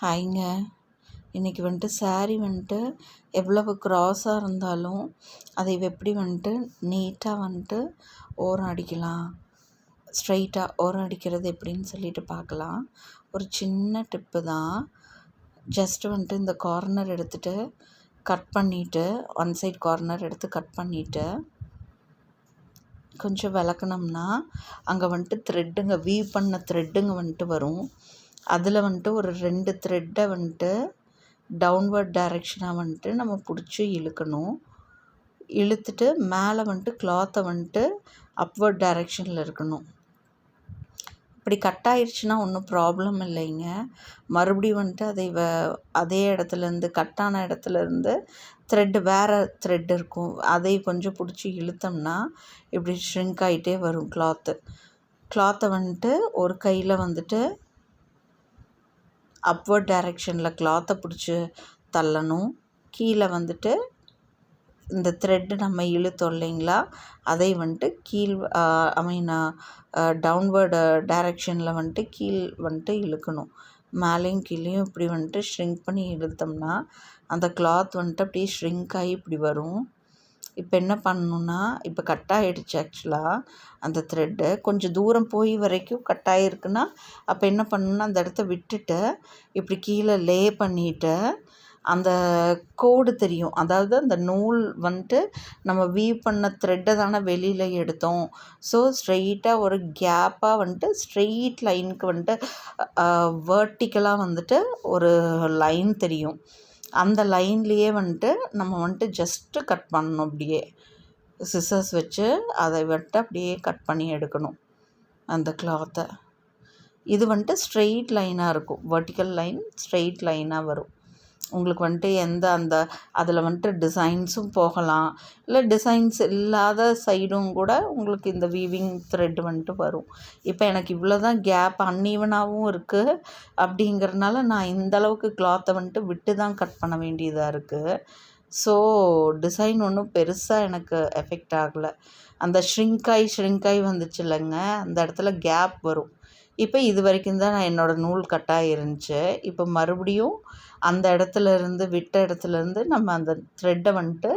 ஹாய்ங்க. இன்றைக்கி வந்துட்டு வந்துட்டு எவ்வளவு க்ராஸாக இருந்தாலும் அதை எப்படி வந்துட்டு நீட்டாக வந்துட்டு ஓரம் அடிக்கலாம், ஸ்ட்ரைட்டாக ஓரம் அடிக்கிறது எப்படின்னு சொல்லிட்டு பார்க்கலாம். ஒரு சின்ன டிப்பு தான். ஜஸ்ட்டு வந்துட்டு இந்த கார்னர் எடுத்துகிட்டு கட் பண்ணிவிட்டு, ஒன் சைட் கார்னர் எடுத்து கட் பண்ணிவிட்டு கொஞ்சம் விளக்குனோம்னா அங்கே வந்துட்டு த்ரெட்டுங்க, வீவ் பண்ண த்ரெட்டுங்க வந்துட்டு வரும். அதில் வந்துட்டு ஒரு 2 த்ரெட்டை வந்துட்டு டவுன்வர்ட் டைரெக்ஷனாக வந்துட்டு நம்ம பிடிச்சி இழுக்கணும். இழுத்துட்டு மேலே வந்துட்டு கிளாத்தை வந்துட்டு அப்வர்ட் டைரெக்ஷனில் இருக்கணும். இப்படி கட் ஆயிடுச்சுன்னா ஒன்றும் ப்ராப்ளம் இல்லைங்க. மறுபடியும் வந்துட்டு அதை அதே இடத்துலேருந்து கட்டான இடத்துலேருந்து வேறு த்ரெட் இருக்கும், அதை கொஞ்சம் பிடிச்சி இழுத்தோம்னா இப்படி ஷ்ரிங்க் ஆகிட்டே வரும் கிளாத்தை வந்துட்டு ஒரு கையில் வந்துட்டு அப்வர்ட் டைரெக்ஷனில் கிளாத்தை பிடிச்சி தள்ளணும். கீழே வந்துட்டு இந்த த்ரெட்டு நம்ம இழுத்தோம் இல்லைங்களா, அதை வந்துட்டு டவுன்வர்டு டைரெக்ஷனில் வந்துட்டு இழுக்கணும். மேலேயும் கீழேயும் இப்படி வந்துட்டு ஷ்ரிங்க் பண்ணி இழுத்தோம்னா அந்த கிளாத் வந்துட்டு அப்படியே ஷ்ரிங்க் ஆகி இப்படி வரும். இப்போ என்ன பண்ணணுன்னா, இப்போ கட் ஆகிடுச்சு ஆக்சுவலாக அந்த த்ரெட்டு. கொஞ்சம் தூரம் போய் வரைக்கும் கட் ஆகிருக்குன்னா அப்போ என்ன பண்ணணுன்னா, அந்த இடத்த விட்டுட்டு இப்படி கீழே லே பண்ணிவிட்டு அந்த கோடு தெரியும், அதாவது அந்த நூல் வந்துட்டு நம்ம வீவ் பண்ண த்ரெட்டை தானே வெளியில் எடுத்தோம். ஸோ ஸ்ட்ரெயிட்டாக ஒரு கேப்பாக வந்துட்டு ஸ்ட்ரெயிட் லைனுக்கு வந்துட்டு வேர்ட்டிக்கலாக வந்துட்டு ஒரு லைன் தெரியும். அந்த லைன்லேயே வந்துட்டு நம்ம வந்துட்டு ஜஸ்ட்டு கட் பண்ணணும். அப்படியே சிசர்ஸ் வச்சு அதை வந்துட்டு அப்படியே கட் பண்ணி எடுக்கணும் அந்த கிளாத்தை. இது வந்துட்டு ஸ்ட்ரெயிட் லைனாக இருக்கும், வெர்டிக்கல் லைன் ஸ்ட்ரெயிட் லைனாக வரும். உங்களுக்கு வந்துட்டு அதில் வந்துட்டு டிசைன்ஸும் போகலாம், இல்லை டிசைன்ஸ் இல்லாத சைடும் கூட உங்களுக்கு இந்த வீவிங் த்ரெட் வந்துட்டு வரும். இப்போ எனக்கு இவ்வளோ தான் கேப் அன்ஈவனாகவும் இருக்குது. அப்படிங்கிறனால நான் இந்தளவுக்கு கிளாத்தை வந்துட்டு விட்டு தான் கட் பண்ண வேண்டியதாக இருக்குது. ஸோ டிசைன் ஒன்றும் பெருசாக எனக்கு எஃபெக்ட் ஆகலை. அந்த ஷ்ரிங்காய் வந்துச்சு இல்லைங்க, அந்த இடத்துல கேப் வரும். இப்போ இது வரைக்கும் தான் என்னோடய நூல் கட்டாக இருந்துச்சு. இப்போ மறுபடியும் அந்த விட்ட இடத்துலேருந்து நம்ம அந்த த்ரெட்டை வந்துட்டு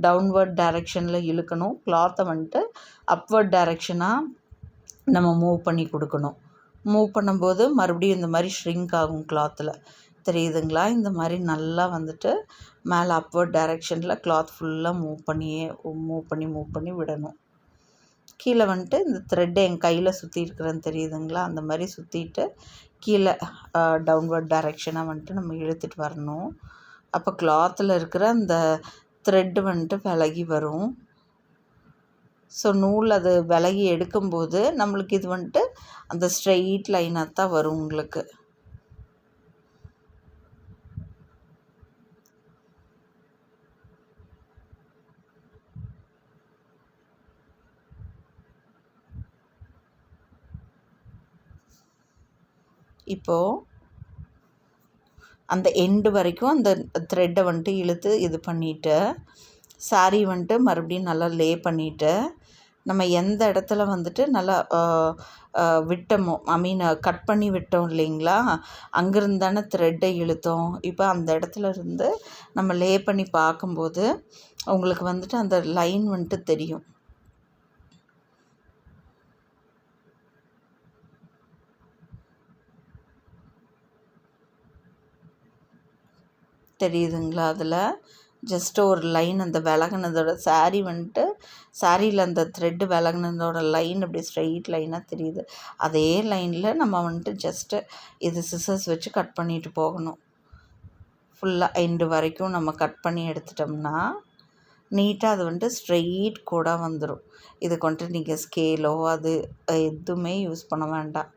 டவுன்வர்ட் டைரெக்ஷனில் இழுக்கணும். கிளாத்தை வந்துட்டு அப்வர்ட் டைரெக்ஷனாக நம்ம மூவ் பண்ணி கொடுக்கணும். மூவ் பண்ணும்போது மறுபடியும் இந்த மாதிரி ஷ்ரிங்க் ஆகும் கிளாத்தில். தெரியுதுங்களா? இந்த மாதிரி நல்லா வந்துட்டு மேலே அப்வர்ட் டைரெக்ஷனில் கிளாத் ஃபுல்லாக மூவ் பண்ணி விடணும். கீழே வந்துட்டு இந்த த்ரெட்டை என் கையில் சுற்றி இருக்கிறேன்னு தெரியுதுங்களா, அந்த மாதிரி சுற்றிட்டு கீழே டவுன்வர்ட் டைரெக்ஷனாக வந்துட்டு நம்ம இழுத்துட்டு வரணும். அப்போ கிளாத்தில் இருக்கிற அந்த த்ரெட்டு வந்துட்டு விலகி வரும். ஸோ நூல் அது விலகி எடுக்கும்போது நம்மளுக்கு இது வந்துட்டு அந்த ஸ்ட்ரெயிட் லைனாக தான் வரும் உங்களுக்கு. இப்போது அந்த எண்டு வரைக்கும் அந்த த்ரெட்டை வந்துட்டு இழுத்து இது பண்ணிவிட்டு சாரீ வந்துட்டு மறுபடியும் நல்லா லே பண்ணிவிட்டு நம்ம எந்த இடத்துல வந்துட்டு நல்லா விட்டோமோ, கட் பண்ணி விட்டோம் இல்லைங்களா, அங்கேருந்து தானே த்ரெட்டை இழுத்தோம். இப்போ அந்த இடத்துல இருந்து நம்ம லே பண்ணி பார்க்கும்போது உங்களுக்கு வந்துட்டு அந்த லைன் வந்துட்டு தெரியும். தெரியுதுங்களா? அதில் ஜஸ்ட்டு ஒரு லைன் அந்த விலகுனதோட சாரியில் அந்த த்ரெட்டு விலகுனதோட லைன் அப்படியே ஸ்ட்ரெயிட் லைனாக தெரியுது. அதே லைனில் நம்ம வந்துட்டு ஜஸ்ட்டு இது சிசர்ஸ் வச்சு கட் பண்ணிட்டு போகணும். ஃபுல்லாக எண்டு வரைக்கும் நம்ம கட் பண்ணி எடுத்துட்டோம்னா நீட்டாக அது வந்துட்டு ஸ்ட்ரெயிட் கோடாக வந்துடும். இதுக்கு வந்துட்டு நீங்கள் ஸ்கேலோ அது எதுவுமே யூஸ் பண்ண வேண்டாம்.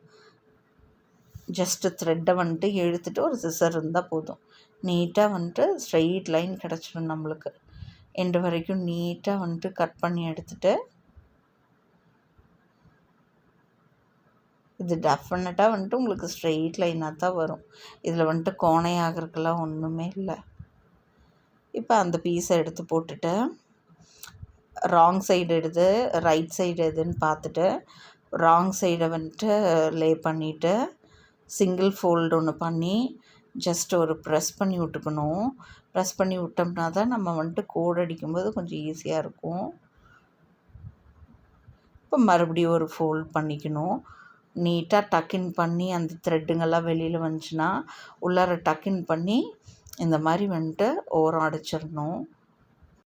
ஜஸ்ட்டு த்ரெட்டை வந்துட்டு இழுத்துட்டு ஒரு சிசர் இருந்தால் போதும். நீட்டாக வந்துட்டு ஸ்ட்ரெயிட் லைன் கிடச்சிடும் நம்மளுக்கு. எண்டு வரைக்கும் நீட்டாக வந்துட்டு கட் பண்ணி எடுத்துகிட்டு இது டெஃபினட்டாக வந்துட்டு உங்களுக்கு ஸ்ட்ரெயிட் லைனாக தான் வரும். இதில் வந்துட்டு கோணையாகிறதுக்கெல்லாம் ஒன்றுமே இல்லை. இப்போ அந்த பீஸை எடுத்து போட்டுட்டு ராங் சைடு எடுத்து ரைட் சைடு எதுன்னு பார்த்துட்டு ராங் சைடை வந்துட்டு லே பண்ணிவிட்டு சிங்கிள் ஃபோல்டு ஒன்று பண்ணி ஜஸ்ட் ஒரு ப்ரெஸ் பண்ணி விட்டுக்கணும். ப்ரெஸ் பண்ணி விட்டோம்னா தான் நம்ம வந்துட்டு கோடு அடிக்கும்போது கொஞ்சம் ஈஸியாக இருக்கும். இப்போ மறுபடியும் ஒரு ஃபோல்ட் பண்ணிக்கணும். நீட்டாக டக்கின் பண்ணி அந்த த்ரெட்டுங்கெல்லாம் வெளியில் வந்துச்சுன்னா உள்ளார டக்கின் பண்ணி இந்த மாதிரி வந்துட்டு ஓரம் அடிச்சிடணும்.